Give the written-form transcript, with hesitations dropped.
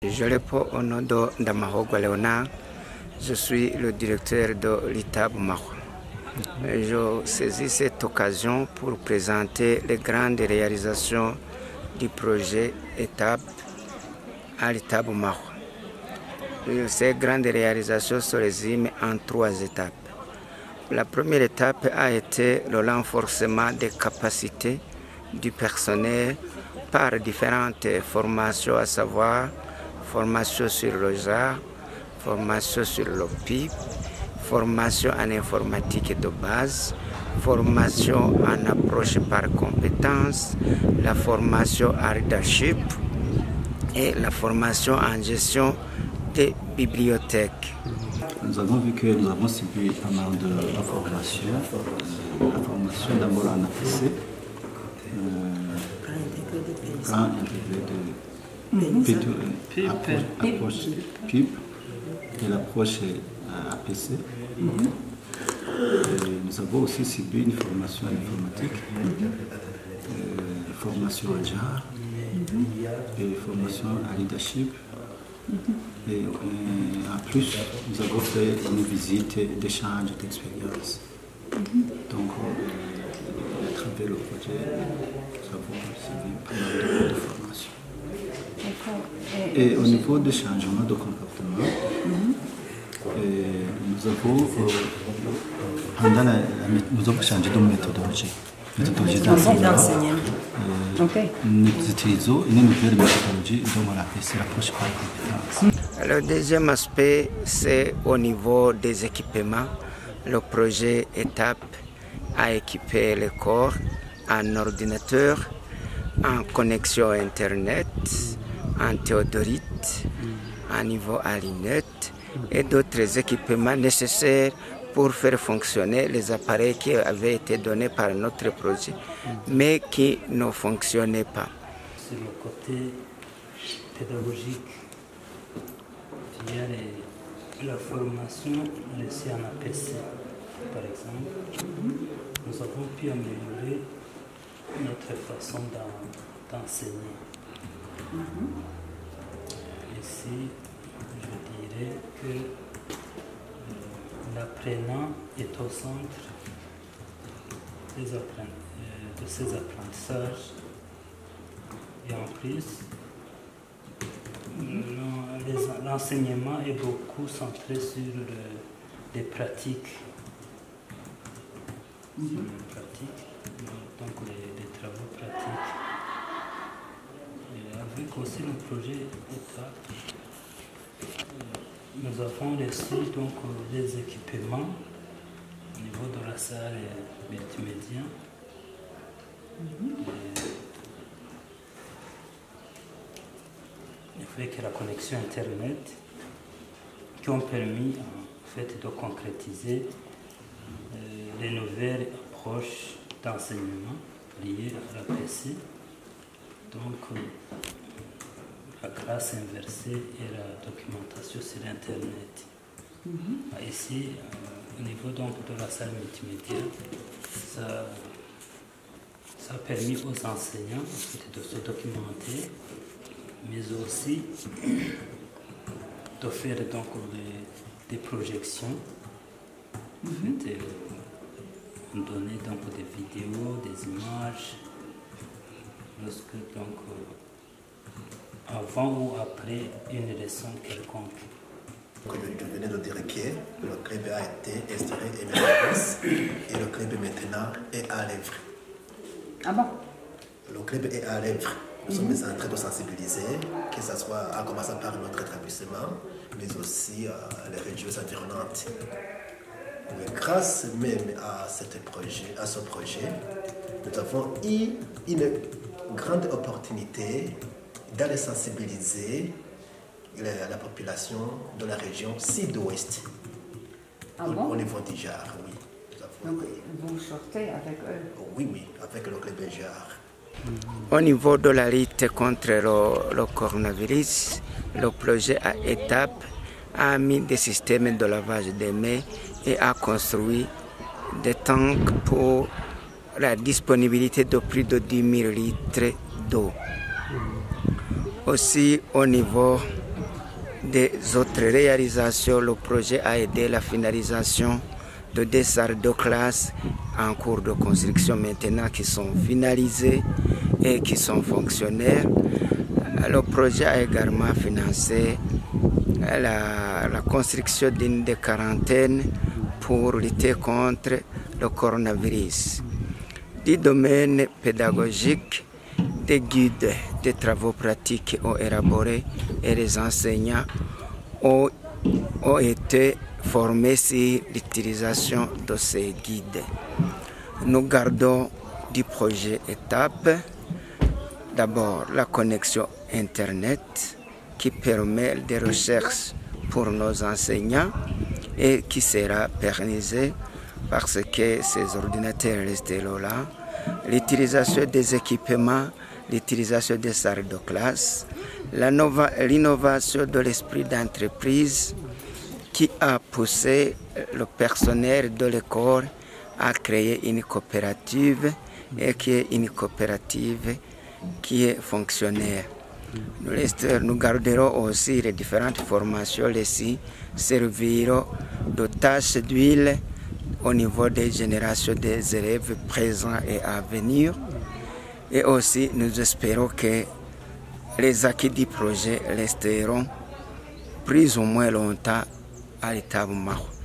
Je réponds au nom de Ndamahogwa Léonard. Je suis le directeur de l'ITAB Mahwa. Je saisis cette occasion pour présenter les grandes réalisations du projet ETAP à l'ITAB Mahwa. Ces grandes réalisations se résument en 3 étapes. La première étape a été le renforcement des capacités du personnel par différentes formations, à savoir formation sur le genre, formation sur le PIB, formation en informatique de base, formation en approche par compétences, la formation en leadership et la formation en gestion des bibliothèques. Nous avons vu que nous avons subi pas mal de formations. La formation d'abord en APC, plan intégré de approche PIB et l'approche APC. Nous avons aussi subi une formation en informatique, formation en genre et formation en leadership. Et en plus, nous avons fait une visite d'échange d'expérience. Donc, à travers le projet, nous avons suivi pas mal de formations. Et au niveau du changement de comportement, nous avons changé de méthodologie. d'enseignement. Nous utilisons une nouvelle méthodologie dont on appelle l'approche par compétence. Le deuxième aspect, c'est au niveau des équipements. Le projet ETAP a équipé les corps en ordinateur, en connexion Internet, en théodolite, en niveau à lunettes et d'autres équipements nécessaires pour faire fonctionner les appareils qui avaient été donnés par notre projet, mais qui ne fonctionnaient pas. Sur le côté pédagogique, via la formation laissée en APC, par exemple, nous avons pu améliorer notre façon d'enseigner. Ici, je dirais que l'apprenant est au centre de ses apprentissages. Et en plus, l'enseignement est beaucoup centré sur les pratiques. Donc les travaux pratiques. Et avec aussi le projet ETAP, nous avons reçu donc des équipements au niveau de la salle multimédia. Avec la connexion Internet qui ont permis en fait de concrétiser les nouvelles approches d'enseignement liées à l'APC. Donc la classe inversée et la documentation sur Internet. Ici, au niveau donc de la salle multimédia, ça a permis aux enseignants de se documenter, mais aussi de faire donc des projections. En fait, on donnait donc des vidéos, des images, lorsque donc avant ou après une leçon quelconque. Je venais de dire que le club a été instauré et mis en place et le club maintenant est à l'œuvre. Ah bon? Le club est à l'œuvre. Nous sommes en train de sensibiliser, que ce soit en commençant par notre établissement, mais aussi les régions environnantes. Mais grâce même à ce projet, nous avons eu une grande opportunité d'aller sensibiliser la population de la région sud-ouest. Au niveau du JAR, oui. Donc vous sortez avec eux? Oui, avec le club JAR. Au niveau de la lutte contre le coronavirus, le projet ETAP a mis des systèmes de lavage des mains et a construit des tanks pour la disponibilité de plus de 10 000 litres d'eau. Aussi au niveau des autres réalisations, le projet a aidé la finalisation de 2 salles de classe en cours de construction maintenant qui sont finalisées et qui sont fonctionnaires. Le projet a également financé la construction d'une des quarantaines pour lutter contre le coronavirus. Du domaine pédagogique, des guides, des travaux pratiques ont élaboré et les enseignants ont été formés sur l'utilisation de ces guides. Nous gardons du projet étapes. D'abord, la connexion Internet qui permet des recherches pour nos enseignants et qui sera pérennisée parce que ces ordinateurs resteront là. L'utilisation des équipements, l'utilisation des salles de classe, l'innovation de l'esprit d'entreprise qui a poussé le personnel de l'école à créer une coopérative et qui est une coopérative qui est fonctionnaire. Nous garderons aussi les différentes formations, les serviront de tâches d'huile au niveau des générations des élèves présents et à venir. Et aussi, nous espérons que les acquis du projet resteront plus ou moins longtemps à l'État Maroc.